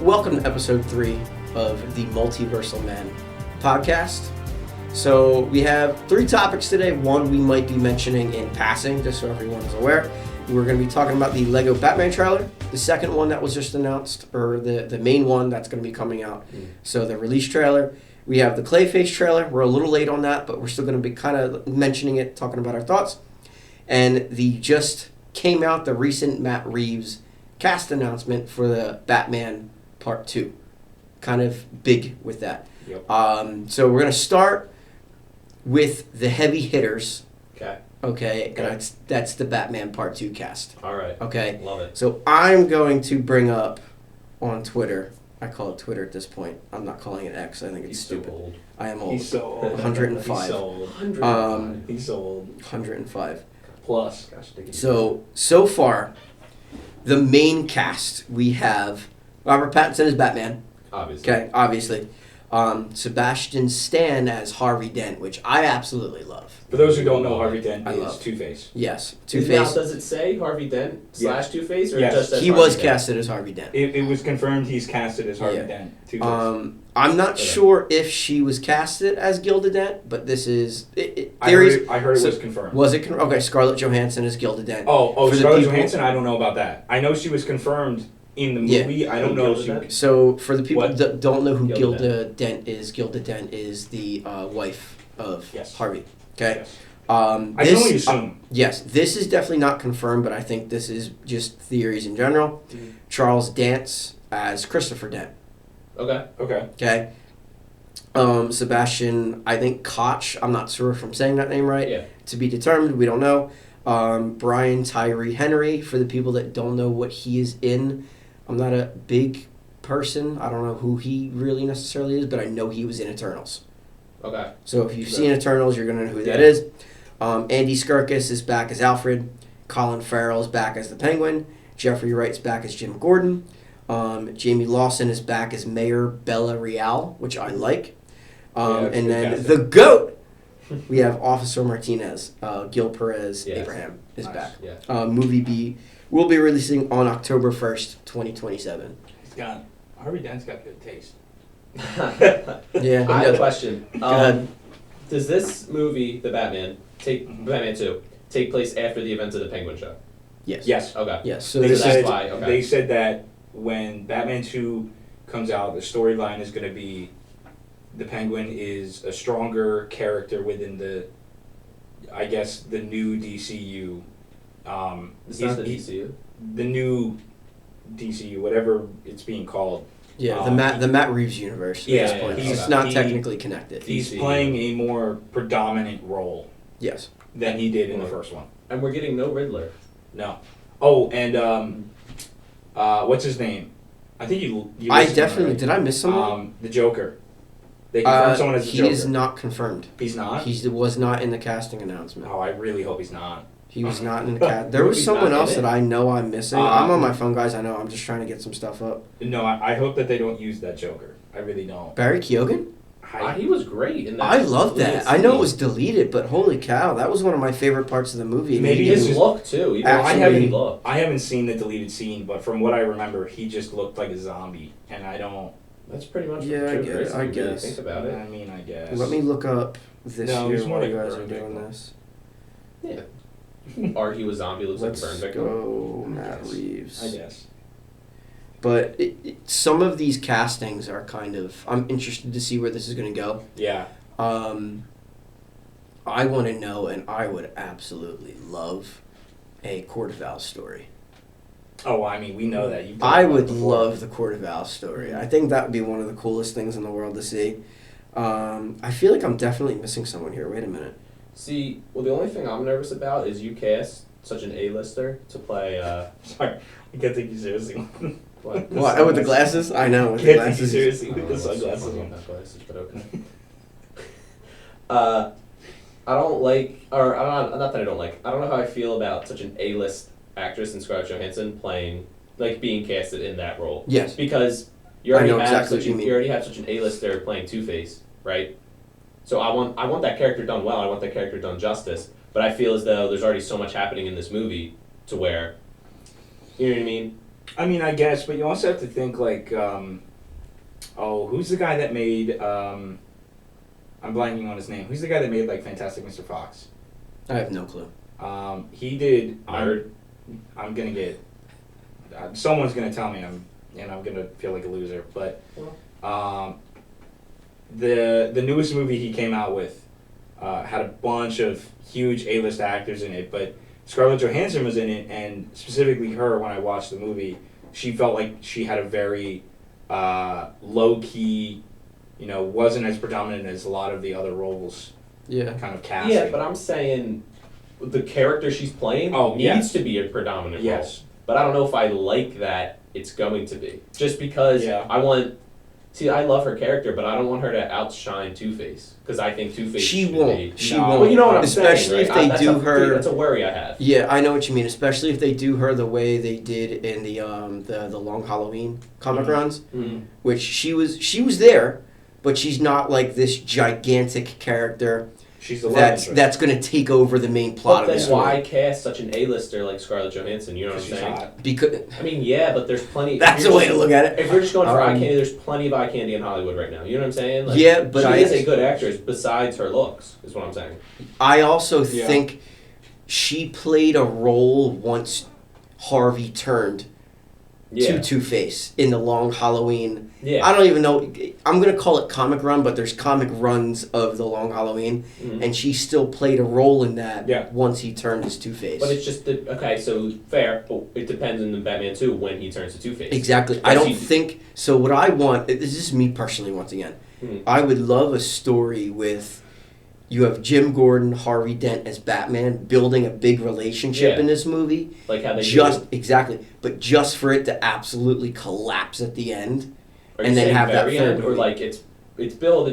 Welcome to episode 3 of the Multiversal Man podcast. So we have 3 topics today. One we might be mentioning in passing, just so everyone is aware. We're going to be talking about the Lego Batman trailer. The second one that was just announced, or the main one that's going to be coming out. So the release trailer. We have the Clayface trailer. We're a little late on that, but we're still going to be kind of mentioning it, talking about our thoughts. And the just came out, the recent Matt Reeves cast announcement for the Batman Part 2. Kind of big with that. Yep. So we're going to start with the heavy hitters. Okay. And that's the Batman Part 2 cast. All right. Okay. Love it. So I'm going to bring up on Twitter. I call it Twitter at this point. I'm not calling it X. I think it's stupid. So old. I am old. He's so old. 105. He's so old. 105. He's so old. 105. Plus. Gosh, So far, the main cast, we have Robert Pattinson as Batman. Obviously. Okay, obviously. Sebastian Stan as Harvey Dent, which I absolutely love. For those who don't know, Harvey Dent I is love. Two-Face. Yes, Now, Two-Face. does it say Harvey Dent / Two-Face, or Yes. just as He Harvey was Dent? casted as Harvey Dent. It was confirmed he's casted as Harvey Yeah. Dent. Two-Face. I'm not Okay. sure if she was casted as Gilda Dent, but this is I heard it was confirmed. Was it okay? Scarlett Johansson as Gilda Dent. Oh, For the Scarlett people- Johansson, I don't know about that. I know she was confirmed in the Yeah. movie. I don't know if Gilda she... Dent? So for the people What? that don't know who Gilda Gilda Dent is the wife of Yes. Harvey. Okay. Yes. I can only assume. Yes, this is definitely not confirmed, but I think this is just theories in general. Charles Dance as Christopher Dent. Okay. Okay. Okay. Sebastian, I think Koch. I'm not sure if I'm saying that name right. Yeah. To be determined. We don't know. Brian Tyree Henry. For the people that don't know what he is in, I'm not a big person. I don't know who he really necessarily is, but I know he was in Eternals. Okay. So if you've Sure. seen Eternals, you're gonna know who that Yeah. is. Andy Serkis is back as Alfred. Colin Farrell is back as the Penguin. Jeffrey Wright's back as Jim Gordon. Jamie Lawson is back as Mayor Bella Real, which I like. Yeah, it's And good then casting. the GOAT, we have Officer Martinez. Gil Perez Yes. Abraham is Nice. back. Yeah. Movie will be releasing on October 1st, 2027. Harvey Dent's got good taste. Yeah. I have a question. ahead. Does this movie, The Batman, Mhm. Batman 2, take place after the events of the Penguin show? Yes. Yes. Okay. Yes. So They this that's is said, why, okay. they said that when Batman 2 comes out, the storyline is going to be the Penguin is a stronger character within the, I guess, the new DCU. It's not the he's- DCU? The new DCU, whatever it's being called. Yeah, the Um, Matt Reeves universe. yeah, at this point. he's- It's not he- technically connected. He's DCU. playing a more predominant role Yes. than he did in the first one. And we're getting no Riddler. No. Oh, and what's his name? I think you. I listed him, definitely right? did. I miss someone. The Joker. They confirmed someone as the he Joker. is not confirmed. He's not. He was not in the casting announcement. Oh, I really hope he's not. He was not in the cast. There was He's someone not in else it? that I know I'm missing. I'm on my phone, guys. I know. I'm just trying to get some stuff up. No, I hope that they don't use that Joker. I really don't. Barry Keoghan? He was great in that. I love that. I know it scene. was deleted, but holy cow, that was one of my favorite parts of the movie. Maybe He it's His didn't- just- look, too. Even Actually- I haven't look. I haven't seen the deleted scene, but from what I remember, he just looked like a zombie, and I don't. That's pretty much Yeah, what I Joker get is, it, if I you really guess. think about it. I mean, I guess. Let me look up this No, year he's more while you like a guys are burn doing victim. this. Yeah. Argue a zombie looks Let's like a burn victim. go Matt Yes. Reeves. I guess. But some of these castings are kind of... I'm interested to see where this is going to go. Yeah. I want to know, and I would absolutely love a Court of Owls story. Oh, I mean, we know that. You've talked I about it would before. love the Court of Owls story. I think that would be one of the coolest things in the world to see. I feel like I'm definitely missing someone here. Wait a minute. See, well, the only thing I'm nervous about is you cast such an A-lister to play, Sorry, I can't take you seriously. what? What? With the glasses? I know. With the Can't take you glasses. seriously I with don't the know what's so sunglasses funny on. about glasses, but okay. I don't like, or I don't, not that I don't like, I don't know how I feel about such an A-list actress in Scarlett Johansson playing, like, being casted in that role. Yes. Because you I already know have exactly such what you a, mean. you already have such an A-lister playing Two-Face, right? So I want that character done well. I want that character done justice. But I feel as though there's already so much happening in this movie to where, you know what I mean? I mean, I guess, but you also have to think like, who's the guy that made? I'm blanking on his name. Who's the guy that made like Fantastic Mr. Fox? I have no clue. He did. Nerd. I'm gonna get. Someone's gonna tell me I'm gonna feel like a loser. But the newest movie he came out with had a bunch of huge A-list actors in it, but Scarlett Johansson was in it, and specifically her. When I watched the movie, she felt like she had a very low key, wasn't as predominant as a lot of the other roles. Yeah. Kind of casting. Yeah, but I'm saying the character she's playing needs to be a predominant role. But I don't know if I like that it's going to be. Just because I love her character, but I don't want her to outshine Two-Face. Because I think Two-Face She should won't. be. She No. won't. Well, you know what I'm Especially saying, if right? they do her. That's a worry I have. Yeah, I know what you mean. Especially if they do her the way they did in the Long Halloween comic runs, which she was there, but she's not like this gigantic character. She's the that's going to take over the main plot But of the then story. why cast such an A-lister like Scarlett Johansson? You know what I'm saying? Hot. Because I mean, yeah, but there's plenty. that's the way to look at it. If we're just going for eye candy, there's plenty of eye candy in Hollywood right now. You know what I'm saying? Like, Yeah, but she is a good actress besides her looks, is what I'm saying. I also think she played a role once Harvey turned to Two-Face in the Long Halloween. Yeah. I don't even know. I'm going to call it comic run, but there's comic runs of the Long Halloween, and she still played a role in that once he turned as Two-Face. But it's just okay, so fair, but it depends in the Batman 2 when he turns to Two-Face. Exactly. I don't think so. What I want, this is me personally once again, I would love a story with you have Jim Gordon, Harvey Dent as Batman building a big relationship in this movie. Like how they exactly, but just for it to absolutely collapse at the end, Are and you then saying have that very third end, or movie. like it's build,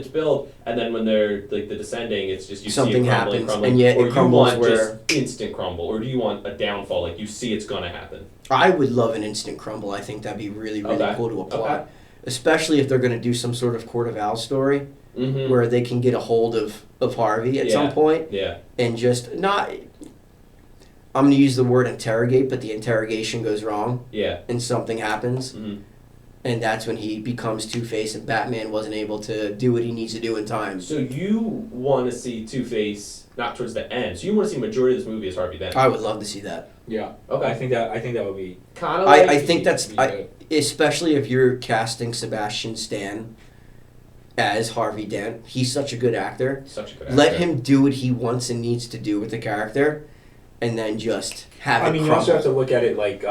and then when they're like the descending, it's just you Something see it crumbling, happens, and yet or it crumbles you want where just instant crumble, or do you want a downfall? Like you see it's gonna happen. I would love an instant crumble. I think that'd be really cool to apply, especially if they're going to do some sort of Court of Owls story. Where they can get a hold of Harvey at some point, and just not. I'm going to use the word interrogate, but the interrogation goes wrong, and something happens, and that's when he becomes Two-Face, and Batman wasn't able to do what he needs to do in time. So you want to see Two-Face not towards the end? So you want to see majority of this movie as Harvey Dent? I would love to see that. Yeah. Okay. I think that would be kind of. Like I think that's especially if you're casting Sebastian Stan as Harvey Dent. He's such a good actor. Let him do what he wants and needs to do with the character, and then just have it crumble. You also have to look at it like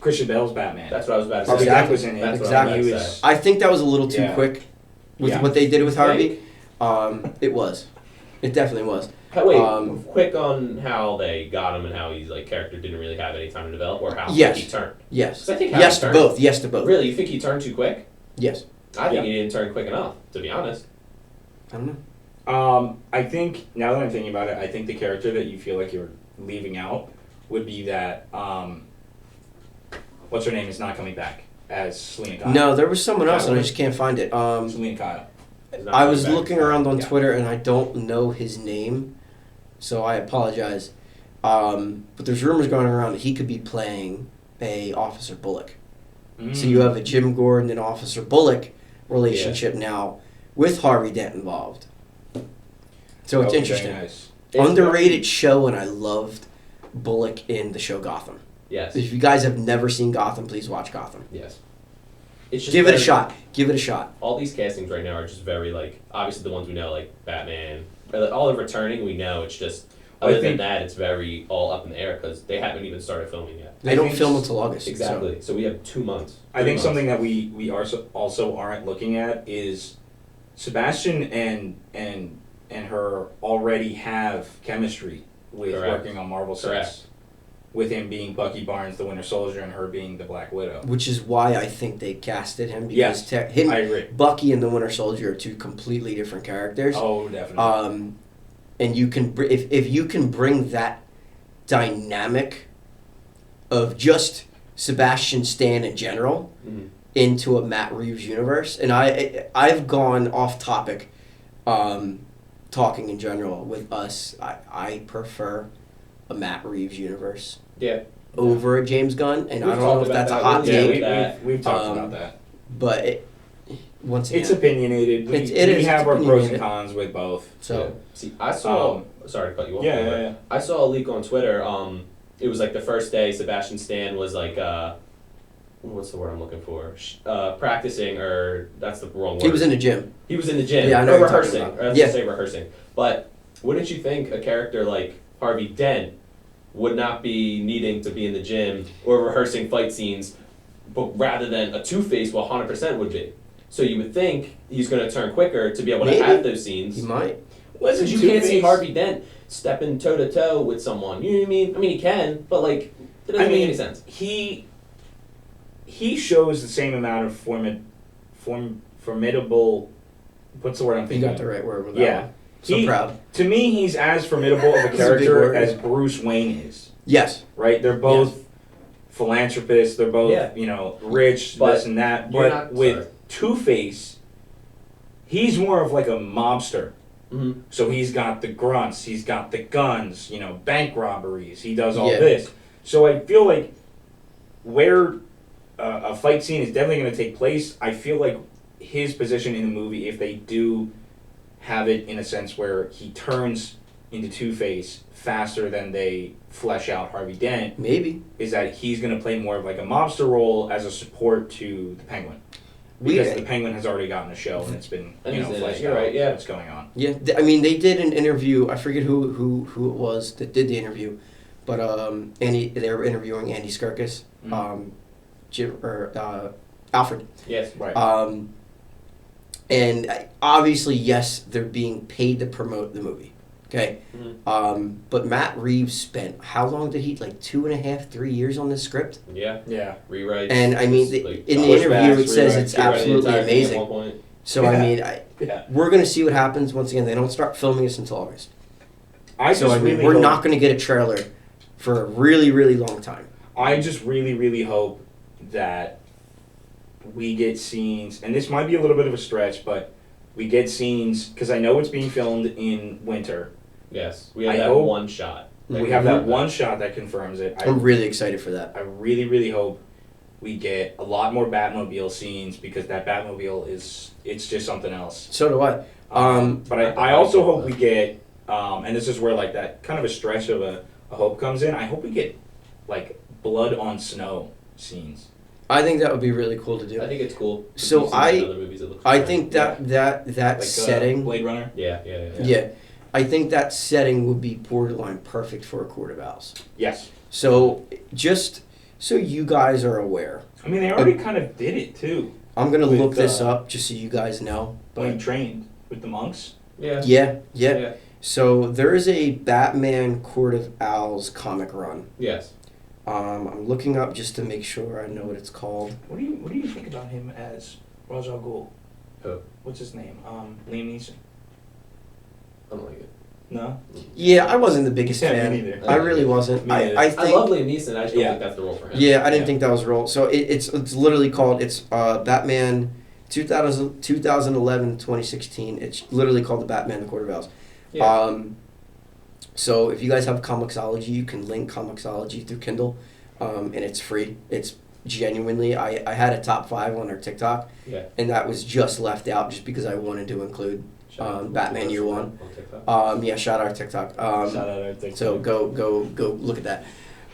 Christian Bale's Batman. That's what I was about to say. Harvey Dent was in it. That's exactly. I think that was a little too quick with what they did with Harvey. It was. It definitely was. Wait, quick on how they got him and how his character didn't really have any time to develop, or how he turned. Yes. I think yes to both. Yes to both. Really, you think he turned too quick? Yes. I think he didn't turn quick enough, to be honest. I don't know. I think, now that I'm thinking about it, I think the character that you feel like you're leaving out would be that, what's her name is not coming back as Selena Kyle. No, there was someone else, and I just can't find it. Selena Kyle. I was looking around on Twitter, and I don't know his name, so I apologize. But there's rumors going around that he could be playing a Officer Bullock. So you have a Jim Gordon and Officer Bullock relationship now with Harvey Dent involved. So it's interesting. Nice. Underrated show, and I loved Bullock in the show Gotham. Yes. If you guys have never seen Gotham, please watch Gotham. Yes. It's just Give it a shot. Give it a shot. All these castings right now are just very obviously the ones we know, like Batman. All the returning we know. It's just other than that, it's very all up in the air because they haven't even started filming yet. They don't film until August. Exactly. So we have 2 months. I think something that we also aren't looking at is Sebastian and her already have chemistry with working on Marvel sets. With him being Bucky Barnes, the Winter Soldier, and her being the Black Widow. Which is why I think they casted him, because I agree. Bucky and the Winter Soldier are two completely different characters. Oh, definitely. And you can if you can bring that dynamic of just Sebastian Stan in general into a Matt Reeves universe, and I've gone off topic, talking in general with us. I prefer a Matt Reeves universe. Yeah. over a James Gunn, and I don't know if that's a hot take. We've talked about that. But once again, it's opinionated. We have our pros and cons with both. So see, I saw. Sorry to cut you off. Yeah. I saw a leak on Twitter. It was like the first day Sebastian Stan was like, what's the word I'm looking for? Practicing, or that's the wrong word. He was in the gym. He was in the gym. Yeah, I know. Rehearsing. Or let's say rehearsing. But wouldn't you think a character like Harvey Dent would not be needing to be in the gym or rehearsing fight scenes, but rather than a Two-Face, 100% would be? So you would think he's going to turn quicker to be able to have those scenes. He might. Because you can't see Harvey Dent stepping toe-to-toe with someone. You know what I mean? I mean, he can, but, like, it doesn't make any sense. He shows the same amount of formidable... What's the word I'm thinking You got the right word with that one. So proud. To me, he's as formidable of a character as Bruce Wayne is. Yes. Right? They're both philanthropists. They're both, rich, but this and that. But with Two-Face, he's more of like a mobster. Mm-hmm. So he's got the grunts, he's got the guns, bank robberies, he does all this. So I feel like where a fight scene is definitely going to take place, I feel like his position in the movie, if they do have it in a sense where he turns into Two-Face faster than they flesh out Harvey Dent, maybe, is that he's going to play more of like a mobster role as a support to the Penguin. Because the Penguin has already gotten a show and it's been fleshed out what's going on. Yeah, I mean they did an interview. I forget who it was that did the interview, but they were interviewing Andy Serkis, Alfred. Yes, right. And obviously, yes, they're being paid to promote the movie. Okay, but Matt Reeves spent how long did he 2.5, 3 years on this script? Yeah. Rewrites. And I mean, in the interview, it says it's absolutely amazing. So I mean, we're gonna see what happens. Once again, they don't start filming this until August. We're not gonna get a trailer for a really, really long time. I just really, really hope that we get scenes, and this might be a little bit of a stretch, but we get scenes because I know it's being filmed in winter. Yes, we have that one shot. We have that one shot that confirms it. I'm really excited for that. I really, really hope we get a lot more Batmobile scenes because that Batmobile it's just something else. So do I. But I also hope we get, and this is where that kind of a stretch of a hope comes in. I hope we get blood on snow scenes. I think that would be really cool to do. I think it's cool. So I think that setting, Blade Runner. Yeah. I think that setting would be borderline perfect for a Court of Owls. Yes. So just so you guys are aware. I mean, they already kind of did it too. I'm gonna look this up just so you guys know. When he trained with the monks. Yeah. So there is a Batman Court of Owls comic run. Yes. I'm looking up just to make sure I know what it's called. What do you think about him as Ra's al Ghul? Who? What's his name? Liam Neeson. I don't like it. No? Yeah, I wasn't the biggest fan. Me neither. I really wasn't. I love Liam Neeson. I just don't think that's the role for him. Yeah, I didn't think that was the role. So it's literally called Batman 2011 2016. It's literally called the Batman the Court of Owls. Yeah. So if you guys have Comixology, you can link Comixology through Kindle, and it's free. It's genuinely, I had a top 5 on our TikTok, and that was just left out just because I wanted to include Batman Year One. Shout out TikTok. Shout out our TikTok. So go look at that.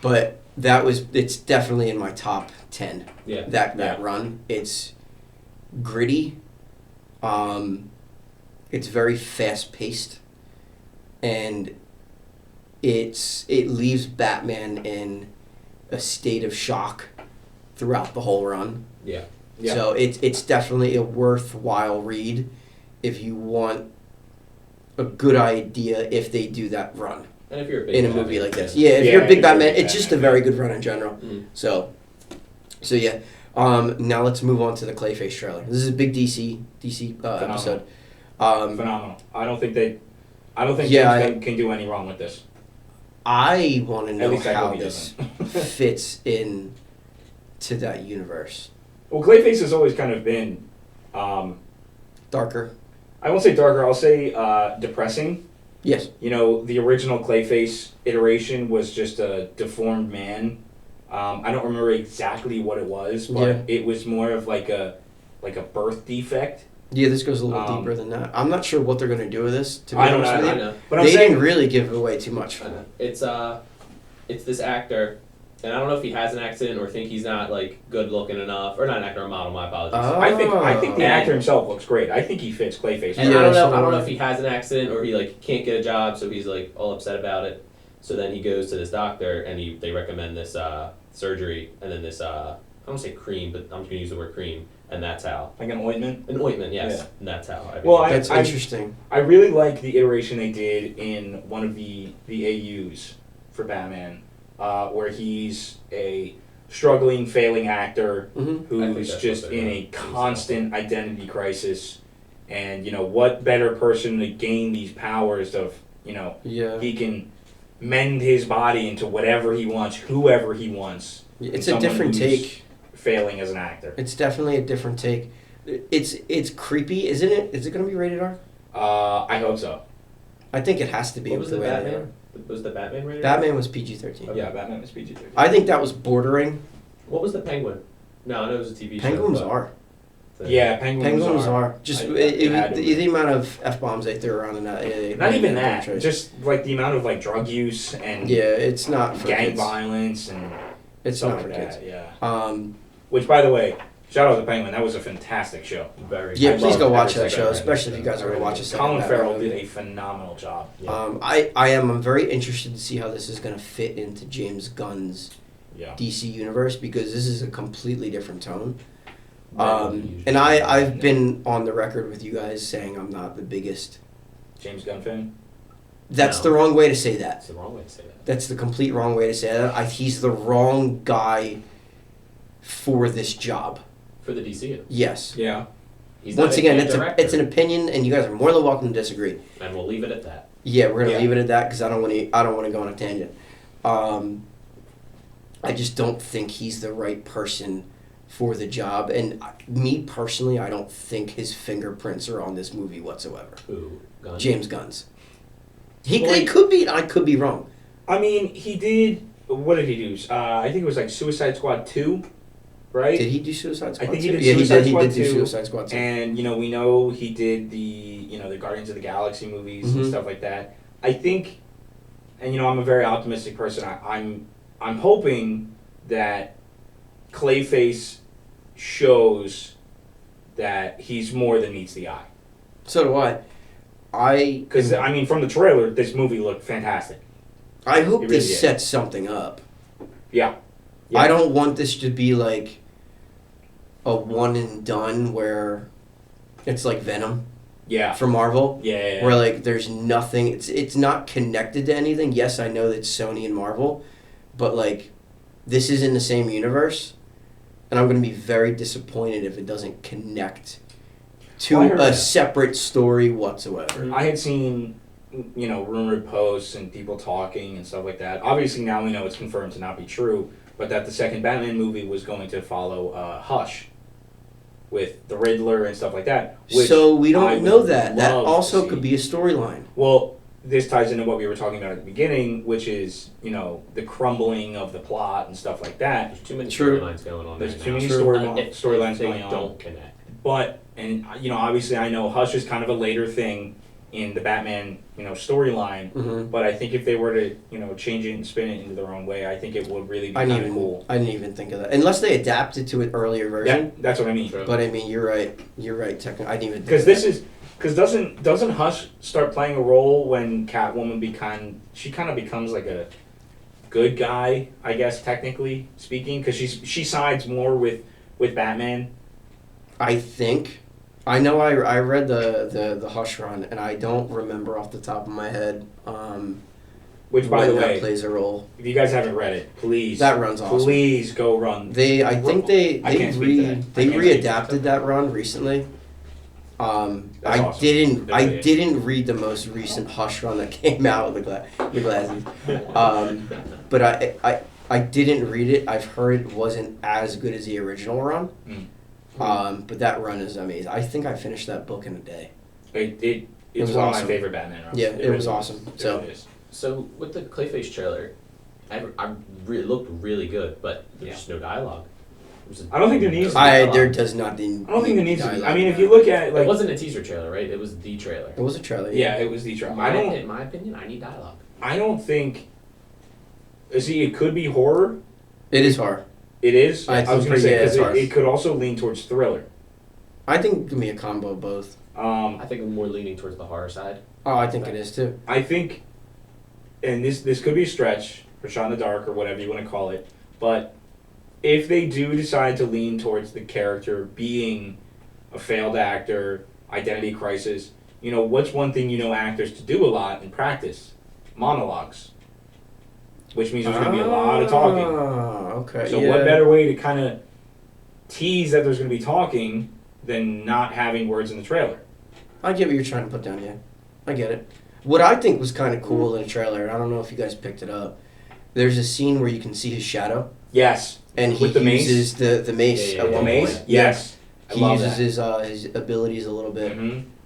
But it's definitely in my top 10. Yeah. That run. It's gritty. It's very fast paced, and it leaves Batman in a state of shock throughout the whole run. Yeah. So it's definitely a worthwhile read if you want a good idea if they do that run. And if you're a big in a movie like this. Yeah, if you're a big Batman, it's just a very good run in general. So yeah. Now let's move on to the Clayface trailer. This is a big DC episode. Phenomenal. I don't think James can do any wrong with this. I want to know how this fits in to that universe. Well, Clayface has always kind of been darker. I won't say darker. I'll say depressing. Yes. The original Clayface iteration was just a deformed man I don't remember exactly what it was, but it was more of like a birth defect. Yeah, this goes a little deeper than that. I'm not sure what they're going to do with this. To be honest with you, I know. But they didn't really give away too much. I know. It's this actor, and I don't know if he has an accident or think he's not like good looking enough, or not an actor, a model. My apologies. I think the actor himself looks great. I think he fits Clayface. And I don't know if he has an accident or he like can't get a job, so he's like all upset about it. So then he goes to this doctor, and they recommend this surgery, and then this I don't say cream, but I'm just gonna use the word cream. And that's how. Like an ointment? An ointment, yes. Yeah. And that's how. That's interesting. I really like the iteration they did in one of the AUs for Batman, where he's a struggling, failing actor who's just in a constant identity crisis. And, what better person to gain these powers of, he can mend his body into whatever he wants, whoever he wants. It's a different take. Failing as an actor. It's definitely a different take. It's creepy, isn't it? Is it going to be rated R? I hope so. I think it has to be. What was the Batman? Was the Batman rated R? Batman was PG-13. Okay. Yeah, Batman was PG-13. I think that was bordering. What was the Penguin? No, I know it was a TV show. Penguin was R. Yeah, Penguin was R. Just the amount of F-bombs they threw around in that. Not even that. Just like the amount of like drug use and it's not for gang kids. Violence and it's stuff not for like kids. That, yeah. Which, by the way, shout out to Penguin. That was a fantastic show. Please go watch that show, especially if you guys are going to watch it. Colin Farrell did a phenomenal job. Yeah. I'm very interested to see how this is going to fit into James Gunn's DC universe, because this is a completely different tone. And I've been on the record with you guys saying I'm not the biggest James Gunn fan. That's the wrong way to say that. That's the wrong way to say that. That's the complete wrong way to say that. He's the wrong guy for this job. For the DCU? Yes. Yeah. Once again, it's an opinion, and you guys are more than welcome to disagree. And we'll leave it at that. Yeah, we're gonna leave it at that because I don't want to go on a tangent. I just don't think he's the right person for the job, and me personally, I don't think his fingerprints are on this movie whatsoever. Who? Gunn? James Gunn's. He could be. I could be wrong. I mean, he did. What did he do? I think it was like Suicide Squad 2. Right? Did he do Suicide Squad? I think he did. He did do Squad Suicide Squad 2. And we know he did the Guardians of the Galaxy movies and stuff like that. I think, and I'm a very optimistic person. I'm hoping that Clayface shows that he's more than meets the eye. So do I. Because from the trailer, this movie looked fantastic. I hope this sets something up. Yeah. I don't want this to be like a one and done where it's like Venom. Yeah. For Marvel. Yeah. Where like there's nothing. It's not connected to anything. Yes, I know that it's Sony and Marvel, but like this is in the same universe, and I'm going to be very disappointed if it doesn't connect to a separate story whatsoever. I had seen rumored posts and people talking and stuff like that. Obviously now we know it's confirmed to not be true. But that the second Batman movie was going to follow Hush with the Riddler and stuff like that. So we don't know that. That also could be a storyline. Well, this ties into what we were talking about at the beginning, which is, the crumbling of the plot and stuff like that. There's too many storylines going on. There's too many storylines going on. Don't connect. But, obviously I know Hush is kind of a later thing in the Batman, storyline. But I think if they were to, change it and spin it into their own way, I think it would really be kind of cool. I didn't even think of that. Unless they adapted to an earlier version. Yeah, that's what I mean. But you're right. Technically, I didn't even think of that. Because doesn't Hush start playing a role when Catwoman kind of becomes like a good guy, I guess, technically speaking, because she sides more with Batman. I think. I know I read the Hush run, and I don't remember off the top of my head. Which, by the way, that plays a role. If you guys haven't read it, please. That run's awesome. Please go run. I think they readapted that run recently. I didn't read the most recent Hush run that came out with the glasses. But I didn't read it. I've heard it wasn't as good as the original run. But that run is amazing. I think I finished that book in a day. It was one of my favorite Batman runs. Yeah, it was awesome. So with the Clayface trailer, looked really good, but there's just no dialogue. I don't think there needs. There does not. I don't think there needs to be. I mean, if you look at it, like, it wasn't a teaser trailer, right? It was the trailer. It was a trailer. Yeah, it was the trailer. In my opinion, I need dialogue. I don't think. See, it could be horror. It is horror. It is. I was going to say because it could also lean towards thriller. I think it can be a combo of both. I think I'm more leaning towards the horror side. Oh, I think it is too. I think, and this could be a stretch for Shot in the Dark or whatever you want to call it, but if they do decide to lean towards the character being a failed actor, identity crisis, what's one thing actors to do a lot in practice? Monologues. Which means there's going to be a lot of talking. Okay. So what better way to kind of tease that there's going to be talking than not having words in the trailer? I get what you're trying to put down, yeah. I get it. What I think was kind of cool in the trailer, I don't know if you guys picked it up, there's a scene where you can see his shadow. Yes. And he uses the mace at one point. Yes. He uses his abilities a little bit,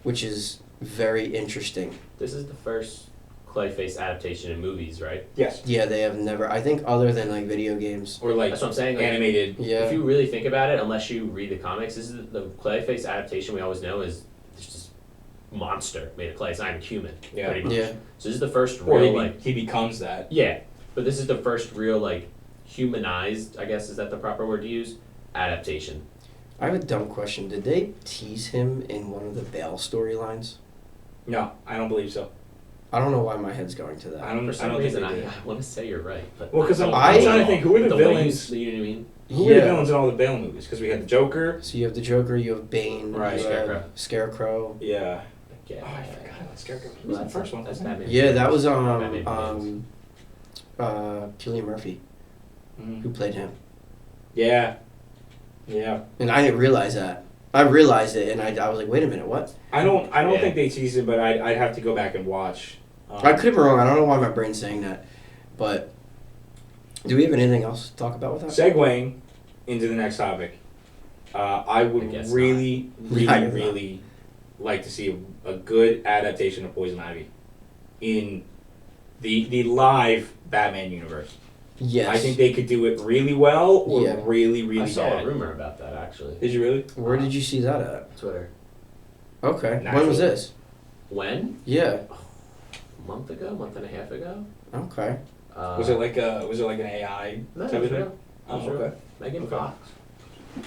which is very interesting. This is the first Clayface adaptation in movies, right? Yes. Yeah, they have never, I think other than like video games. Or like that's what I'm saying, animated. Yeah. If you really think about it, unless you read the comics, this is the Clayface adaptation we always know is just monster made of clay. It's not even human, pretty much. Yeah. So this is the first real, he becomes that. Yeah. But this is the first real, humanized, I guess, is that the proper word to use, adaptation. I have a dumb question. Did they tease him in one of the Bale storylines? No, I don't believe so. I don't know why my head's going to that. For some reason, I want to say you're right. But because I'm trying to think, who are the villains? You know what I mean? Who are the villains in all the Bale movies? Because we had the Joker. So you have the Joker, you have Bane, right? Scarecrow. Yeah. Yeah. Oh, I forgot about Scarecrow. Who was the first one? That's Batman. Yeah, that was Cillian Murphy, who played him. Yeah. Yeah. And I didn't realize that. I realized it, and I was like, wait a minute, what? I don't think they teased it, but I'd have to go back and watch. I could be wrong. I don't know why my brain's saying that, but do we have anything else to talk about with that? Segueing into the next topic, I would really like to see a good adaptation of Poison Ivy in the live Batman universe. Yes. I think they could do it really well or really I saw bad. a rumor about that, actually. Did you really? Where did you see that at? Twitter. Okay. When was this? When? Yeah. A month and a half ago. Okay. Was it like an AI No, type of thing? Oh, okay. Megan Fox.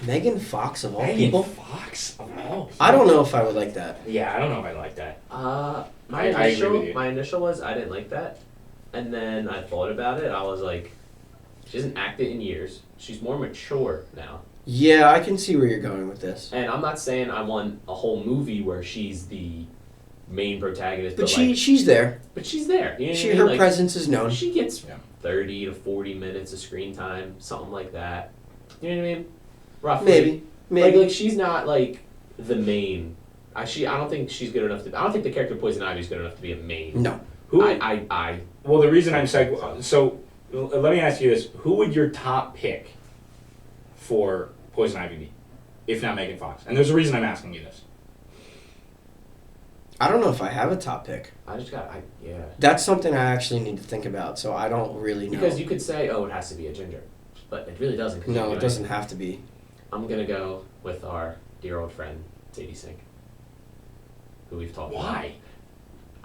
Megan Fox of all people? Megan Fox of all people? I don't know if I would like that. Yeah, I don't know if I like that. My initial was I didn't like that. And then I thought about it. I was like, she hasn't acted in years. She's more mature now. Yeah, I can see where you're going with this. And I'm not saying I want a whole movie where she's the main protagonist. But she's there. But she's there. You know what I mean? Her presence is known. She gets 30 to 40 minutes of screen time, something like that. You know what I mean? Roughly. Maybe. Like she's not like the main. I don't think she's good enough to. I don't think the character Poison Ivy is good enough to be a main. No. Who? Well, the reason I'm saying so. Let me ask you this: who would your top pick for Poison Ivy be, if not Megan Fox? And there's a reason I'm asking you this. I don't know if I have a top pick. That's something I actually need to think about. So I don't really know. Because you could say, oh, it has to be a ginger, but it really doesn't. No, it doesn't have to be. I'm gonna go with our dear old friend Sadie Sink, who we've talked about. Why?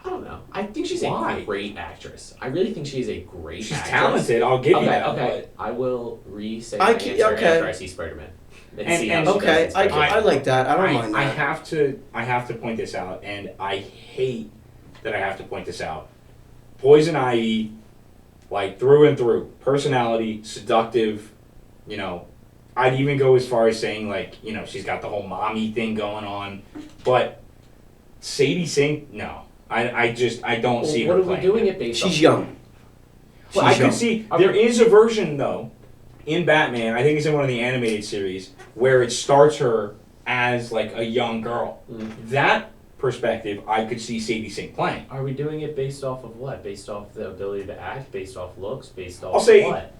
I don't know. I think she's a great actress. I really think she's a great actress. She's talented, I'll give you that. Okay, I will re-say my answer after I see Spider-Man. I like that. I don't mind that. I have to point this out, and I hate that I have to point this out. Poison Ivy, like through and through, personality, seductive, I'd even go as far as saying she's got the whole mommy thing going on, but Sadie Sink, no. I don't see her playing. What are we doing it based on? She's young. Well, I could see, there is a version, though, in Batman, I think it's in one of the animated series, where it starts her as, a young girl. Mm-hmm. That perspective, I could see Sadie Sink playing. Are we doing it based off of what? Based off the ability to act? Based off looks? Based off what?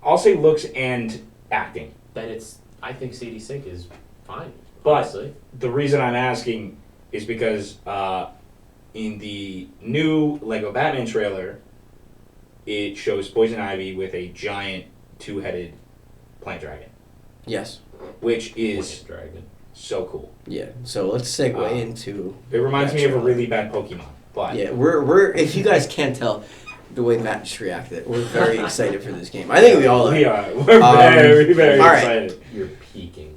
I'll say looks and acting. Then I think Sadie Sink is fine, but honestly. The reason I'm asking is because in the new Lego Batman trailer, it shows Poison Ivy with a giant 2-headed plant dragon. Yes. Which is Plant dragon. So cool. Yeah. So let's segue into. It reminds me of a really bad Pokemon. But yeah, we're if you guys can't tell the way Matt just reacted, we're very excited for this game. I think we all are. We are. We're very, very excited. Right. You're peeking.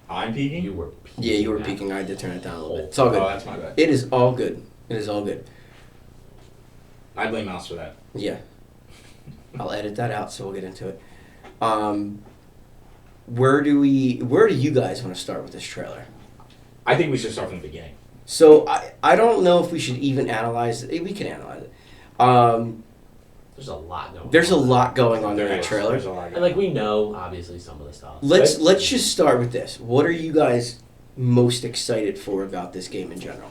I'm peeking? You were peeking. Yeah, you were peeking. I had to turn it down a little bit. It's all good. Oh, that's my bad. It is all good. It is all good. I blame Mouse for that. Yeah. I'll edit that out, so we'll get into it. Where do you guys want to start with this trailer? I think we should start from the beginning. So I don't know if we should even analyze it. We can analyze it. There's a lot going on. There's a lot going on in that trailer. And like we know obviously some of the stuff. Let's just start with this. What are you guys most excited for about this game in general?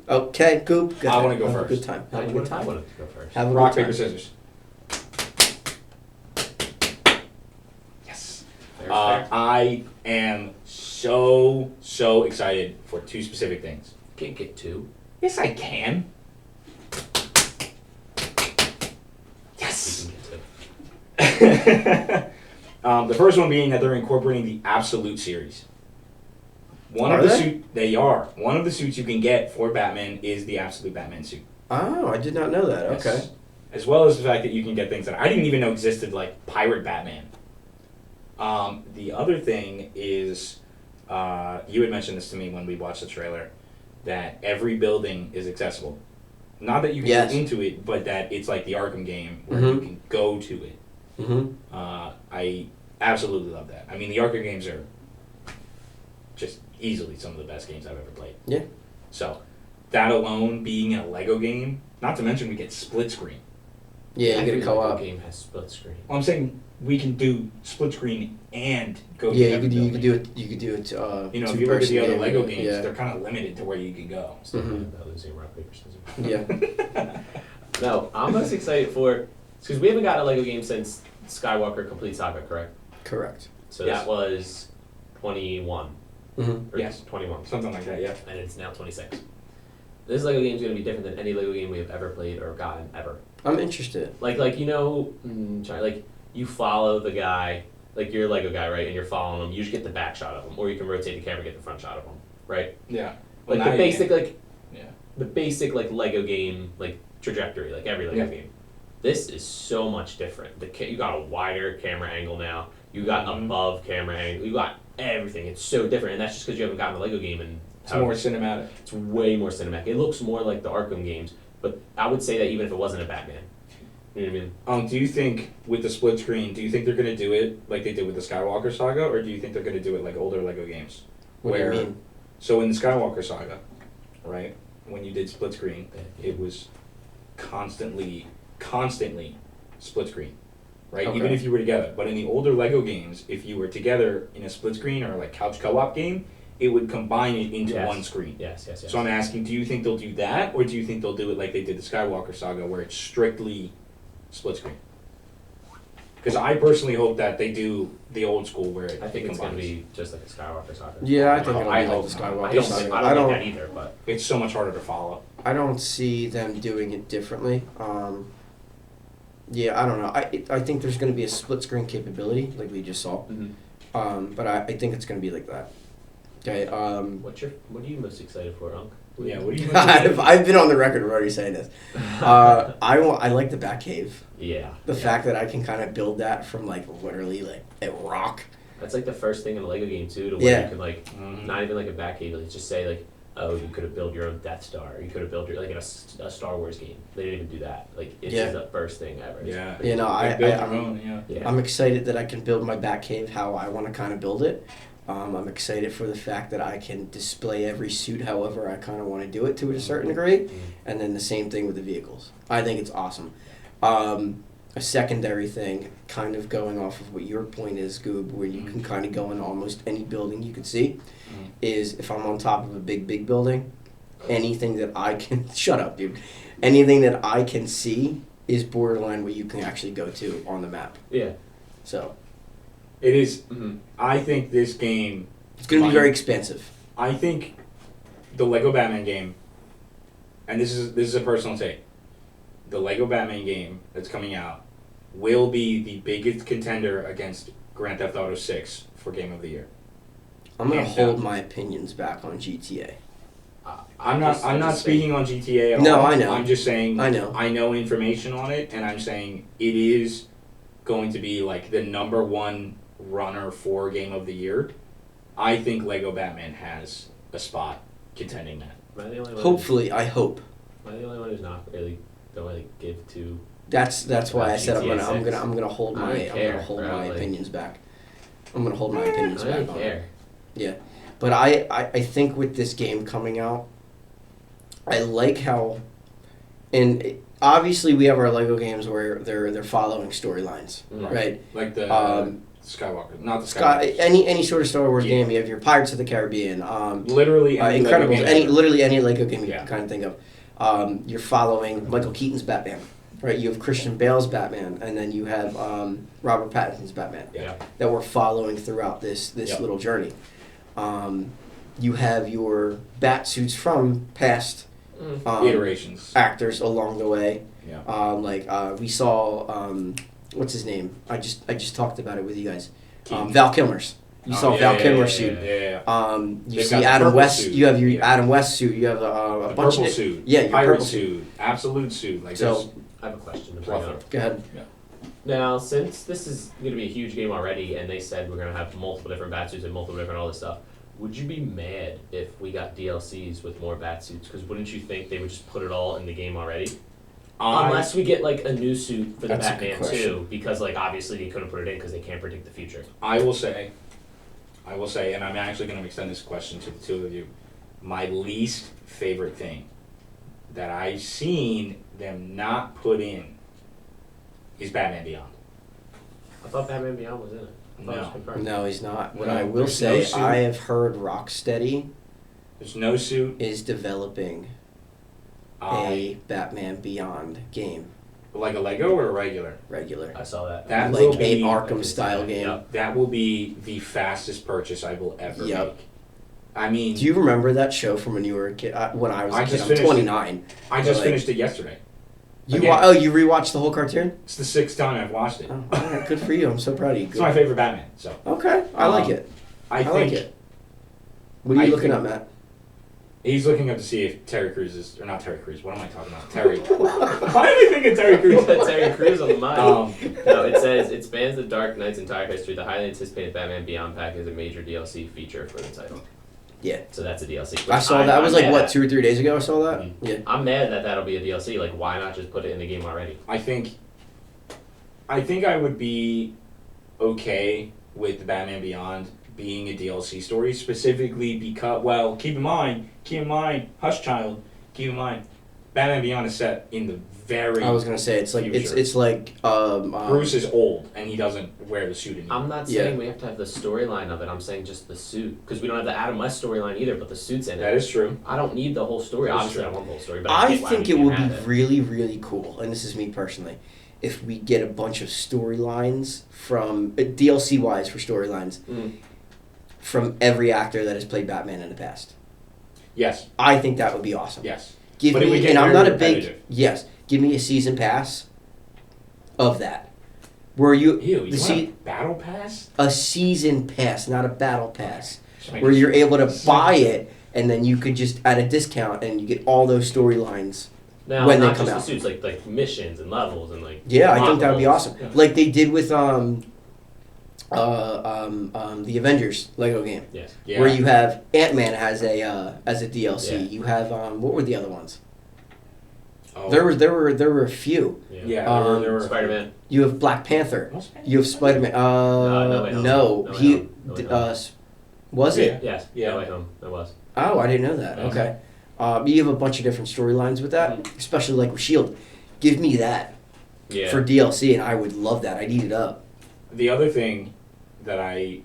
Okay, Goop. I want to go first. Good time. Have a good time. I want to go first. Have a Rock, good time. paper, scissors. Yes. I am so excited for two specific things. Can't get two. Yes, I can. Yes. The first one being that they're incorporating the Absolute series. One of the suits you can get for Batman is the Absolute Batman suit. Oh, I did not know that. Yes. Okay. As well as the fact that you can get things that I didn't even know existed, like Pirate Batman. The other thing is, you had mentioned this to me when we watched the trailer, that every building is accessible. Not that you can get into it, but that it's like the Arkham game where you can go to it. I absolutely love that. I mean, the Arkham games are just easily some of the best games I've ever played. Yeah. So, that alone being in a Lego game, not to mention we get split screen. Yeah, you get a co-op. Game has split screen. Well, I'm saying we can do split screen and go. Yeah, to you could do it. You could do it. If you look at the other Lego games, they're kind of limited to where you can go. About losing rock paper scissors. Yeah. No, I'm most excited for because we haven't got a Lego game since Skywalker Complete Saga, correct? Correct. So that was 21. Mm-hmm. Or yes, 21. Something like that, yeah. And it's now 26. This Lego game is going to be different than any Lego game we have ever played or gotten ever. I'm interested. Like you follow the guy, like you're a Lego guy, right? And you're following him. You just get the back shot of him, or you can rotate the camera and get the front shot of him, right? Yeah. Like the basic like Lego game like trajectory, like every Lego game. This is so much different. You got a wider camera angle now. You got above camera angle. You got everything. It's so different, and that's just because you haven't gotten a Lego game in. It's more cinematic. It's way more cinematic. It looks more like the Arkham games, but I would say that even if it wasn't a Batman. You know what I mean? Do you think with the split screen, do you think they're going to do it like they did with the Skywalker Saga, or do you think they're going to do it like older Lego games? What do you mean? So in the Skywalker Saga, right, when you did split screen, it was constantly split screen, right? Okay. Even if you were together. But in the older Lego games, if you were together in a split screen or like couch co-op game, it would combine it into one screen. Yes. So I'm asking, do you think they'll do that, or do you think they'll do it like they did the Skywalker Saga, where it's strictly split screen? Because I personally hope that they do the old school where I think it's going to be just like a Skywalker Saga. Yeah, I think it'll be like the Skywalker Saga. I don't think that either, but it's so much harder to follow. I don't see them doing it differently. Yeah, I don't know. I think there's going to be a split screen capability, like we just saw. But I think it's going to be like that. Okay. What are you most excited for, Unc? Yeah, what are you most excited for? I've been on the record already saying this. I like the Batcave. Yeah. The fact that I can kind of build that from like literally like a rock. That's like the first thing in a Lego game too, to where you can like not even like a Batcave, like just say like, oh, you could have built your own Death Star. You could have built your like in a Star Wars game. They didn't even do that. Like it's just the first thing ever. Yeah. You know, I'm I'm excited that I can build my Batcave how I want to kind of build it. I'm excited for the fact that I can display every suit however I kind of want to do it to a certain degree, and then the same thing with the vehicles. I think it's awesome. A secondary thing, kind of going off of what your point is, Goob, where you can kind of go in almost any building you could see, is if I'm on top of a big building, anything that I can... Shut up, dude. Anything that I can see is borderline what you can actually go to on the map. Yeah. So... It is. I think this game... It's going to be very expensive. I think the Lego Batman game, and this is a personal take, the Lego Batman game that's coming out will be the biggest contender against Grand Theft Auto 6 for Game of the Year. I'm going to hold my opinions back on GTA. I'm not speaking on GTA at all. No, I know. I'm just saying I know information on it, and I'm saying it is going to be like the number one runner for Game of the Year. I think Lego Batman has a spot contending that. Hopefully, I hope. Am I the only one who's not really don't really give to? That's why I said I'm gonna hold my my opinions back. I'm gonna hold my opinions back. I don't care. Yeah, but I think with this game coming out, I like how, and obviously we have our Lego games where they're following storylines, right? Like the Skywalker, not the Skywalker. Any sort of Star Wars game. You have your Pirates of the Caribbean, literally any Incredibles, literally any Lego game you can kind of think of. You're following Michael Keaton's Batman, right? You have Christian Bale's Batman, and then you have Robert Pattinson's Batman that we're following throughout this little journey. You have your bat suits from past iterations, actors along the way. Yeah. We saw what's his name? I just talked about it with you guys. Val Kilmer's. You saw Val Kilmer's suit. You see Adam West. Suit. You have your Adam West suit. You have a bunch purple of suit. Yeah, your pirate purple suit. Absolute suit. Like so, I have a question. Go ahead. Yeah. Now, since this is going to be a huge game already, and they said we're going to have multiple different bat suits and multiple different all this stuff, would you be mad if we got DLCs with more bat suits? Because wouldn't you think they would just put it all in the game already? Unless we get like a new suit for the Batman too, because like obviously they couldn't put it in because they can't predict the future. I will say, and I'm actually going to extend this question to the two of you. My least favorite thing that I've seen them not put in is Batman Beyond. I thought Batman Beyond was in it. No, he's not. What I will say, I have heard Rocksteady. There's no suit. Is developing a Batman Beyond game. Like a Lego or a regular? Regular. I saw that. That like will be an Arkham style game. Yep. That will be the fastest purchase I will ever make. I mean, do you remember that show from when you were a kid? When I was a kid, I'm 29. I just finished it yesterday. You rewatched the whole cartoon? It's the 6th time I've watched it. Oh, all right, good for you. I'm so proud of you. It's my favorite Batman. So okay, I like it. I like it. What are you looking up, Matt? He's looking up to see if Terry Crews is, or not Terry Crews. What am I talking about? Terry. Why am I thinking Terry Crews? Terry Crews on the mind. No, it says it spans the Dark Knight's entire history. The highly anticipated Batman Beyond pack is a major DLC feature for the title. Yeah. So that's a DLC. I saw that. That was like, what, 2 or 3 days ago I saw that? Mm-hmm. Yeah. I'm mad that that'll be a DLC. Like, why not just put it in the game already? I think I would be okay with the Batman Beyond being a DLC story, specifically because, well, keep in mind, Hush Child, keep in mind, Batman Beyond is set in the very I was gonna say it's like future. it's like Bruce is old and he doesn't wear the suit anymore. I'm not saying we have to have the storyline of it. I'm saying just the suit, because we don't have the Adam West storyline either, but the suit's in it. That is true. I don't need the whole story. Obviously, I want the whole story, but I think it would be really, really cool, and this is me personally, if we get a bunch of storylines from DLC wise for storylines from every actor that has played Batman in the past. Yes, I think that would be awesome. Yes, give me, and I'm not a big Give me a season pass of that. Where you want a battle pass? A season pass, not a battle pass. Okay. Where you're able to buy it and then you could just at a discount and you get all those storylines when they come out. The suits, like missions and levels and like. Yeah, I think that would be awesome. Yeah. Like they did with the Avengers Lego game. Yes. Yeah. Where you have Ant-Man as a DLC. Yeah. You have what were the other ones? Oh. There were a few. Yeah, there were Spider-Man. You have Black Panther. You have Spider-Man. No. Was it? Yes. Yeah. No Way Home. It was. Oh, I didn't know that. Okay. You have a bunch of different storylines with that, especially like with S.H.I.E.L.D. Give me that for DLC, and I would love that. I'd eat it up. The other thing that I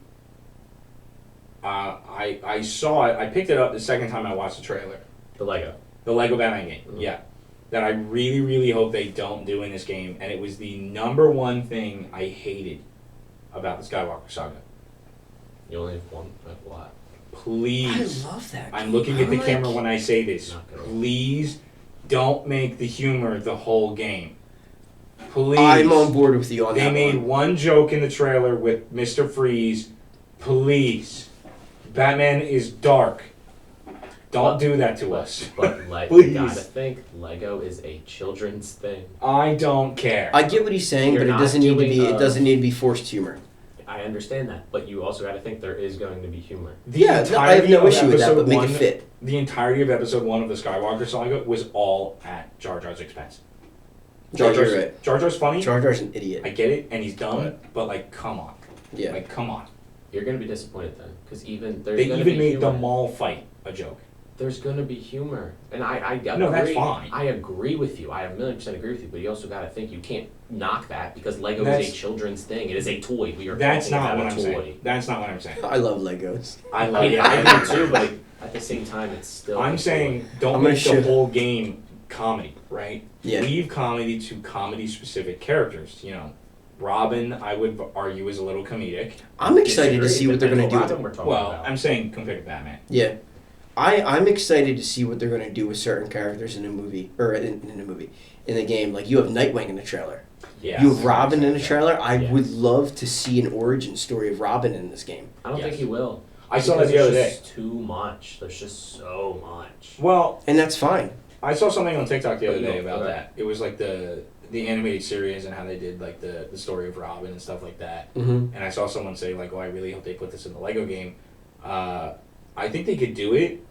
saw it, I picked it up the second time I watched the trailer. The Lego Batman game. Yeah. That I really, really hope they don't do in this game, and it was the number one thing I hated about the Skywalker saga. You only have one? What? Please. I love that game. I'm looking at the camera when I say this. Please don't make the humor the whole game. Please. I'm on board with you on that. They made one joke in the trailer with Mr. Freeze. Please. Batman is dark. Don't do that to us. But you gotta think, Lego is a children's thing. I don't care. I get what he's saying, but it doesn't need to be. It doesn't need to be forced humor. I understand that, but you also got to think there is going to be humor. I have no issue with that, but make it fit. The entirety of episode 1 of the Skywalker saga was all at Jar Jar's expense. Jar Jar's funny. Jar Jar's an idiot. I get it, and he's dumb, but like, come on. Yeah. Like, come on. You're going to be disappointed then, because they even made the mall fight a joke. There's going to be humor, and I agree. No, that's fine. I agree with you. I 1,000,000% agree with you, but you also got to think you can't knock that because Lego is a children's thing. It is a toy. We are talking about a toy. Saying. That's not what I'm saying. I love Legos. I do too, but at the same time, it's still. I'm saying don't make the whole game comedy, right? Yeah. Leave comedy to comedy-specific characters. You know, Robin, I would argue, is a little comedic. I'm excited to see what they're going to do with it. Well, I'm saying compared to Batman. Yeah. I'm excited to see what they're going to do with certain characters in a movie, or in the game. Like, you have Nightwing in the trailer. Yeah. You have Robin in the trailer. I would love to see an origin story of Robin in this game. I don't think he will. I saw that the other day. There's too much. There's just so much. Well, and that's fine. I saw something on TikTok the other day about that. It was like the animated series and how they did like the story of Robin and stuff like that. Mm-hmm. And I saw someone say like, "Oh, I really hope they put this in the Lego game." I think they could do it.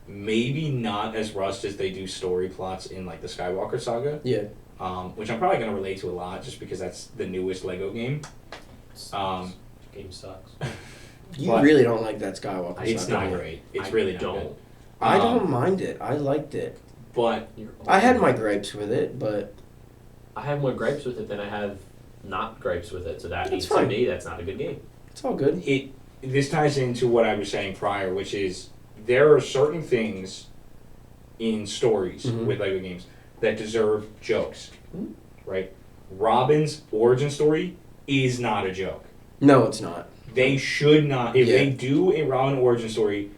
Maybe not as rushed as they do story plots in like the Skywalker saga. Yeah. Which I'm probably going to relate to a lot just because that's the newest Lego game. Game sucks. You really don't like that Skywalker saga. It's not great. It's really not good. I don't mind it. I liked it. But I had my gripes with it, but I have more gripes with it than I have not gripes with it. So that means to me that's not a good game. It's all good. This ties into what I was saying prior, which is there are certain things in stories with Lego games that deserve jokes, right? Robin's origin story is not a joke. No, it's not. They should not. If they do a Robin origin story,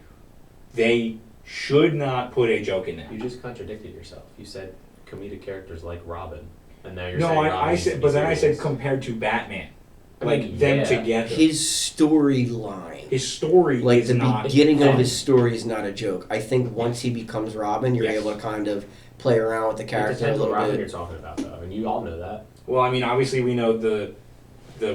they should not put a joke in there. You just contradicted yourself. You said comedic characters like Robin, and now you're saying I said, but then I said compared to Batman. Them together. His storyline. His story like is the not beginning of his story is not a joke. I think once he becomes Robin, you're able to kind of play around with the character a little bit. Robin you're talking about, though. I mean, you all know that. Well, I mean, obviously we know the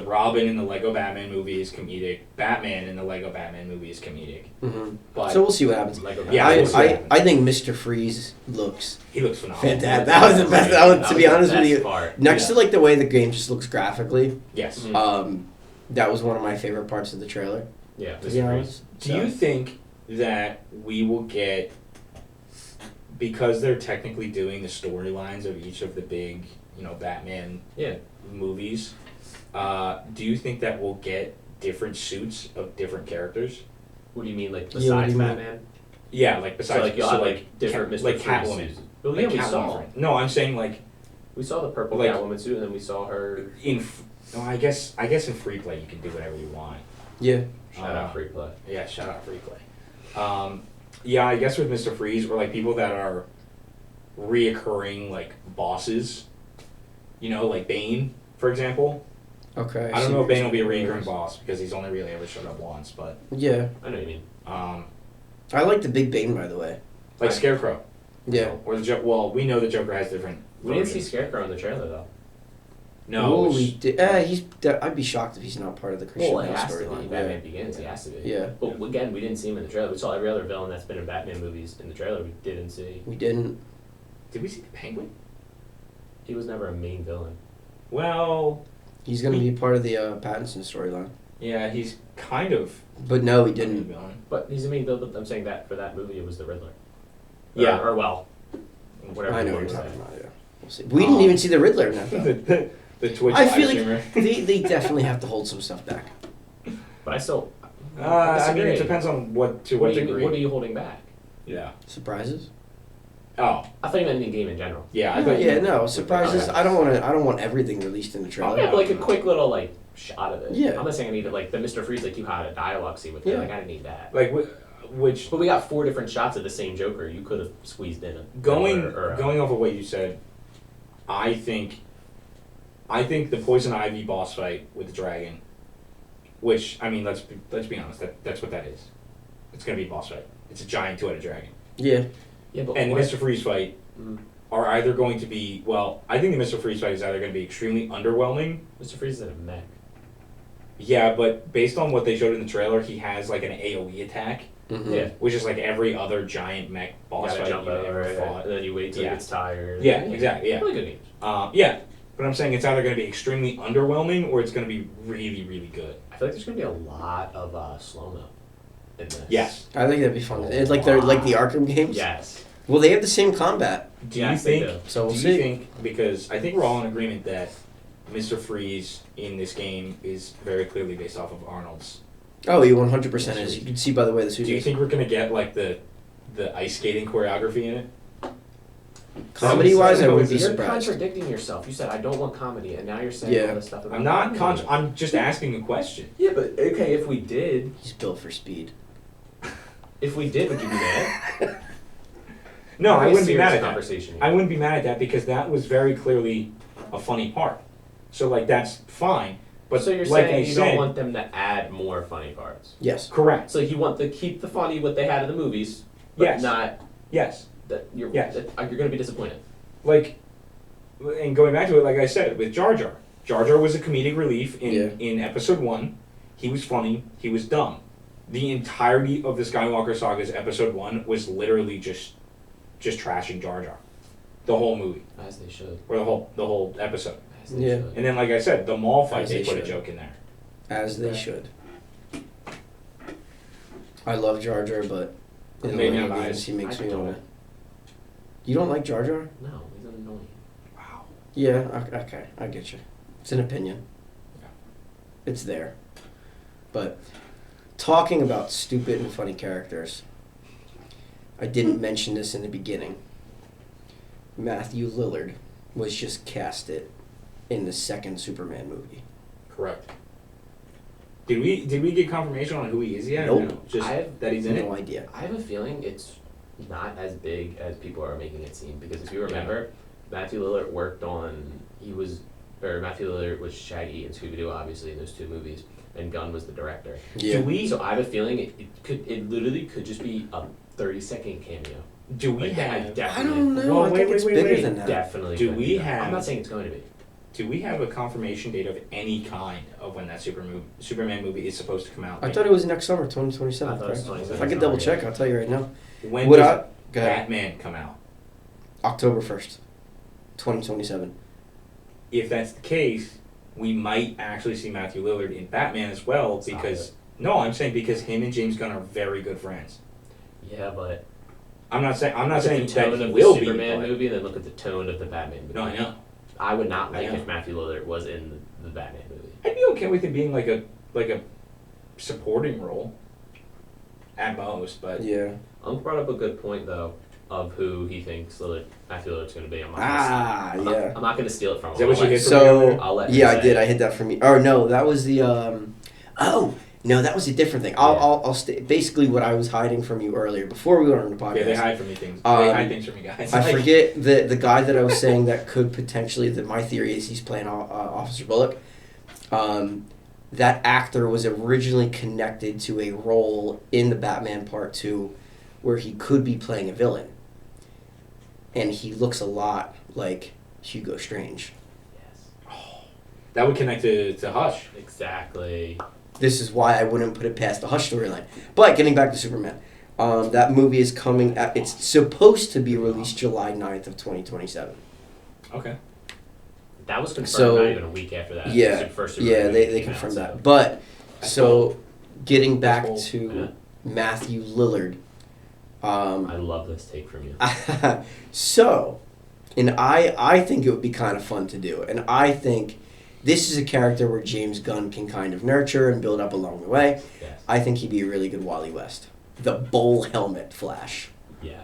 Robin in the Lego Batman movie is comedic. Batman in the Lego Batman movie is comedic. Mm-hmm. But so we'll see what happens. I think Mr. Freeze looks. He looks phenomenal. Fantastic. That was the best. That was, to be honest with you, next to like the way the game just looks graphically. Yes. That was one of my favorite parts of the trailer. Yeah. To be honest. Do you think that we will get, because they're technically doing the storylines of each of the big, Batman movies? Do you think that we'll get different suits of different characters? What do you mean, like besides Batman? Yeah, like besides. So like you'll have like different Mr. Like Catwoman. Well, yeah, we saw. No, I'm saying like. We saw the purple Catwoman suit, and then we saw her in. No, I guess in free play you can do whatever you want. Yeah. Shout out free play. Yeah, shout out free play. Yeah, I guess with Mr. Freeze or like people that are reoccurring like bosses. Like Bane, for example. Okay. I don't know if Bane will be a recurring boss because he's only really ever showed up once, but yeah, I know what you mean. I like the big Bane, by the way. Like Scarecrow. Yeah. Or the well, we know the Joker has different. We didn't see Scarecrow in the trailer though. No, we did. I'd be shocked if he's not part of the Christian Bale storyline. Batman Begins, he has to be. Yeah. But again, we didn't see him in the trailer. We saw every other villain that's been in Batman movies in the trailer. We didn't see. We didn't. Did we see the Penguin? He was never a main villain. Well, he's going to be part of the Pattinson storyline. Yeah, he's kind of. But no, he didn't. But he's a main villain. I'm saying that for that movie, it was the Riddler. Yeah. Or whatever. I know what you're talking about. Yeah. We'll see. We didn't even see the Riddler in that. The Twitch I feel like they definitely have to hold some stuff back. But I still. I mean, it depends on what degree. What are you holding back? Yeah. Surprises. Oh, I thought you meant in the game in general. Yeah, no surprises. I don't want everything released in the trailer. Yeah, like a quick little shot of it. Yeah. I'm not saying I need it like the Mr. Freeze you had a dialogue scene with. Yeah. I didn't need that. Like But we got 4 different shots of the same Joker. You could have squeezed in a going off of what you said. I think the Poison Ivy boss fight with the dragon, which I mean, let's be honest, that's what that is. It's gonna be a boss fight. It's a giant 2-headed dragon. Yeah. Yeah, but and the Mr. Freeze fight are either going to be I think the Mr. Freeze fight is either going to be extremely underwhelming. Mr. Freeze is in a mech. Yeah, but based on what they showed in the trailer, he has like an AoE attack. Mm-hmm. Yeah. Which is like every other giant mech boss fight you've ever fought. And then you wait till it gets tired. Yeah, exactly. Yeah. Really good games. Yeah, but I'm saying it's either going to be extremely underwhelming or it's going to be really, really good. I feel like there's going to be a lot of slow-mo in this. Yes. I think that'd be fun. It's like they're like the Arkham games. Yes. Well, they have the same combat. Do you think? So we'll do see. you think? Because I think we're all in agreement that Mr. Freeze in this game is very clearly based off of Arnold's. Oh, he 100% is. You can see by the way the suit Do you is. think we're gonna get like the ice skating choreography in it? Comedy-wise, I wouldn't be You're surprised. contradicting yourself. You said I don't want comedy, and now you're saying all this stuff about I'm not. comedy. I'm just asking a question. Yeah, but okay, if we did, He's built for speed. if we did, would you be mad? No, I wouldn't be mad at that. Conversation. I wouldn't be mad at that because that was very clearly a funny part. So like that's fine. But so you're like saying you don't want them to add more funny parts? Yes. Correct. So you want to keep the funny what they had in the movies, but Yes. not Yes. that you're Yes. that you're going to be disappointed. Like, and going back to it, like I said, with Jar Jar. Jar Jar was a comedic relief in episode 1. He was funny. He was dumb. The entirety of the Skywalker Saga's episode 1 was literally just trashing Jar Jar. The whole movie. As they should. Or the whole episode. As they should. And then, like I said, the mall fight, As they they put a should. joke in there. As they should. I love Jar Jar, but in the Maybe later not games, eyes. he makes I me don't. wanna. You don't like Jar Jar? No, he's annoying. Wow. Yeah. Okay, I get you. It's an opinion. Yeah. It's there. But talking about stupid and funny characters, I didn't mention this in the beginning. Matthew Lillard was just casted in the second Superman movie. Correct. Did we get confirmation on who he is yet? Nope. Or no? Just that he's in it? No idea. I have a feeling it's not as big as people are making it seem, because if you remember, Matthew Lillard Matthew Lillard was Shaggy and Scooby-Doo, obviously, in those 2 movies, and Gunn was the director. Yeah. So I have a feeling it literally could just be a 30-second cameo. Do we Like, have? I don't know. Well, I think it's bigger than that. Definitely. Do could we be that. have- I'm not saying it's going to be. Do we have a confirmation date of any kind of when that Superman movie is supposed to come out? I thought it was next summer, 2027. I thought it was correct? 2027. If I could double check, I'll tell you right now. When Would does go ahead. Batman come out? October 1st, 2027. If that's the case, we might actually see Matthew Lillard in Batman as well because I'm saying because him and James Gunn are very good friends. Yeah, but I'm not saying the that tone he of will the be. Superman but- movie, and then look at the tone of the Batman movie. No, I know. I would not like I know. if Matthew Lillard was in the Batman movie. I'd be okay with it being like a supporting role at most, but Yeah. Unc brought up a good point though of who he thinks Matthew Lillard's going to be. I'm not Ah, gonna, yeah. I'm not going to steal it from him. Is that what you did for So, I'll let him yeah, I say. did. I hit that from you. Oh, no, that was the, no, that was a different thing. I'll basically what I was hiding from you earlier before we went on the podcast. yeah, they hide from me things. They Um, hide things from me, guys. I Like, forget the guy that I was saying that could potentially, that my theory is he's playing Officer Bullock. That actor was originally connected to a role in the Batman Part 2 where he could be playing a villain. And he looks a lot like Hugo Strange. Yes. that would connect to Hush. Exactly. This is why I wouldn't put it past the Hush storyline. But getting back to Superman, that movie is coming. It's supposed to be released July 9th of 2027. Okay. That was confirmed So, not even a week after that. Yeah, It was the first Superman yeah, movie they came out, confirmed so- that. But That's so cool. getting back That's cool. to Yeah. Matthew Lillard. I love this take from you. So, and I think it would be kind of fun to do, and I think this is a character where James Gunn can kind of nurture and build up along the way. Yes. I think he'd be a really good Wally West, the bowl helmet Flash. Yes.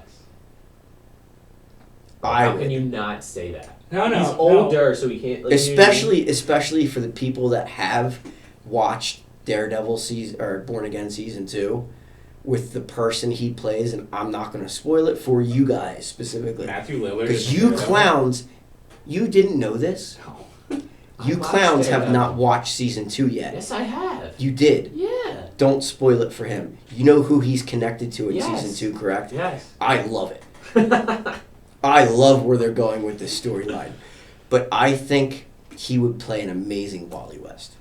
I How can would. you not say that? No, He's no. older, so he can't. Like, especially for the people that have watched Daredevil season or Born Again season 2. with the person he plays, and I'm not going to spoil it for you guys specifically. Matthew Lillard. Because you clowns, you didn't know this. No. You clowns have not watched season 2 yet. Yes, I have. You did. Yeah. Don't spoil it for him. You know who he's connected to in season 2, correct? Yes. I love it. I love where they're going with this storyline. But I think he would play an amazing Wally West.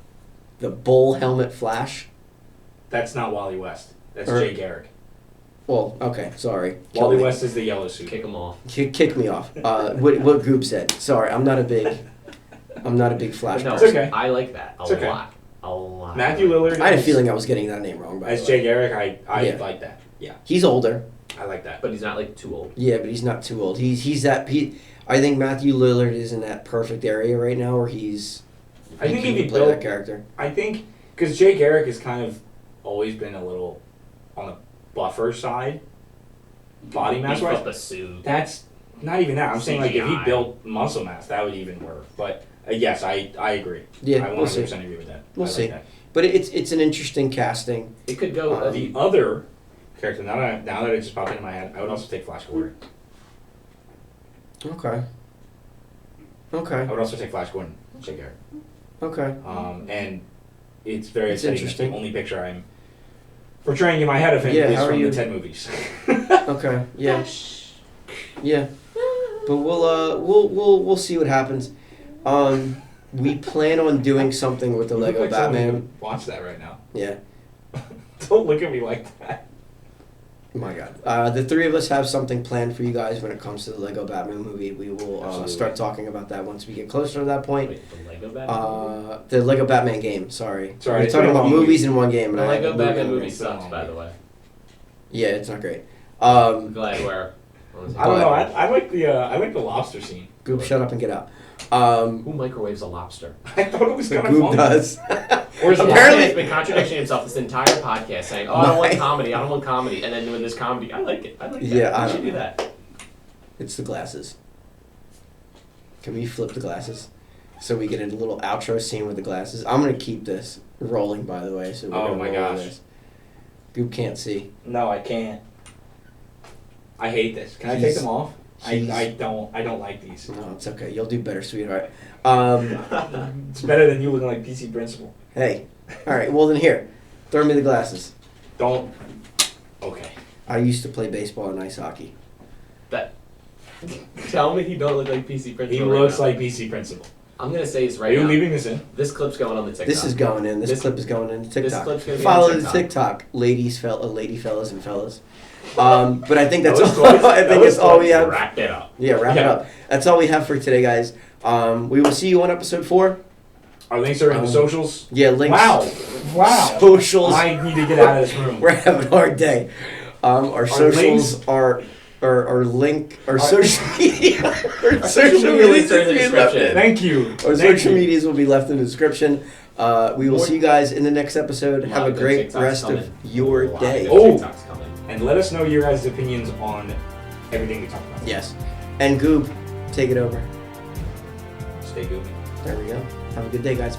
The bull helmet Flash. That's not Wally West. That's Jay Garrick. Well, okay, sorry. Wally West is the yellow suit. Kick him off. Kick me off. What Goop said. Sorry, I'm not a big Flash No, person. it's okay. I like that a okay. lot. A lot. Matthew Lillard. I had a feeling I was getting that name wrong. As Jay Garrick, I like that. Yeah. He's older. I like that. But he's not like too old. Yeah, but he's not too old. I think Matthew Lillard is in that perfect area right now where he's. I think he if he can play that character. I think because Jay Garrick has kind of always been a little on the buffer side, body mass wise. Up a suit. That's not even that. I'm saying like if he CGI. built muscle mass, that would even work. But yes, I agree. Yeah, I 100% agree with that. We'll I see. Like that. But it's an interesting casting. It could go. The other character now that it just popped into my head, I would also take Flash Gordon. Okay. I would also take Flash Gordon. Jay Garrick. Okay. And it's very It's exciting. interesting. The only picture I'm portraying in my head of him is from the 10 movies. Okay. Yeah. Yeah. But we'll see what happens. We plan on doing something with the You look Lego like someone Batman. who would watch that right now. Yeah. Don't look at me like that. Oh my God. The three of us have something planned for you guys when it comes to the Lego Batman movie. We will start talking about that once we get closer to that point. Wait, the Lego Batman movie? The Lego Batman game, sorry. Sorry, We're talking about movies in one game. And The I have Lego a Batman in a movie game. sucks, by the way. Yeah, it's not great. I'm glad we're. I don't know. I like the lobster scene. Goop, shut up and get out. Who microwaves a lobster? I thought it was kind of Goop fun. does. Or is it Apparently- He's been contradicting himself this entire podcast, saying, "Oh, I don't want comedy. I don't want comedy," and then doing this comedy. I like it. I like that. Yeah, we should do that. It's the glasses. Can we flip the glasses? So we get a little outro scene with the glasses. I'm going to keep this rolling, by the way. So we're Oh gonna my roll gosh. This. Goop can't see. No, I can't. I hate this. Can I take them off? I don't like these. No, it's okay. You'll do better, sweetheart. It's better than you looking like PC Principal. Hey. All right. Well, then here. Throw me the glasses. Don't. Okay. I used to play baseball and ice hockey. That. Tell me he don't look like PC Principal. He right looks now. like PC Principal. I'm gonna say it's right Are you now. leaving this in? This clip's going on the TikTok. This is going in. This clip is going in TikTok. This clip's gonna be Follow on the TikTok. TikTok, lady fellas and fellas. But I think that's That was all. twice. I think That was that's all we twice. have. Wrap it up. Yeah, wrap it up. That's all we have for today, guys. We will see you on episode 4. Our links are in the socials. Yeah, links. Wow. Socials. I need to get out of this room. We're having a hard day. Our socials are link our social media. Our social media links medias are in the will be left description. in. Thank you. Our social medias will be left in the description. We will see you guys in the next episode. Have a great rest of your day. Oh. And let us know your guys' opinions on everything we talked about. Yes. And Goob, take it over. Stay goofy. There we go. Have a good day, guys.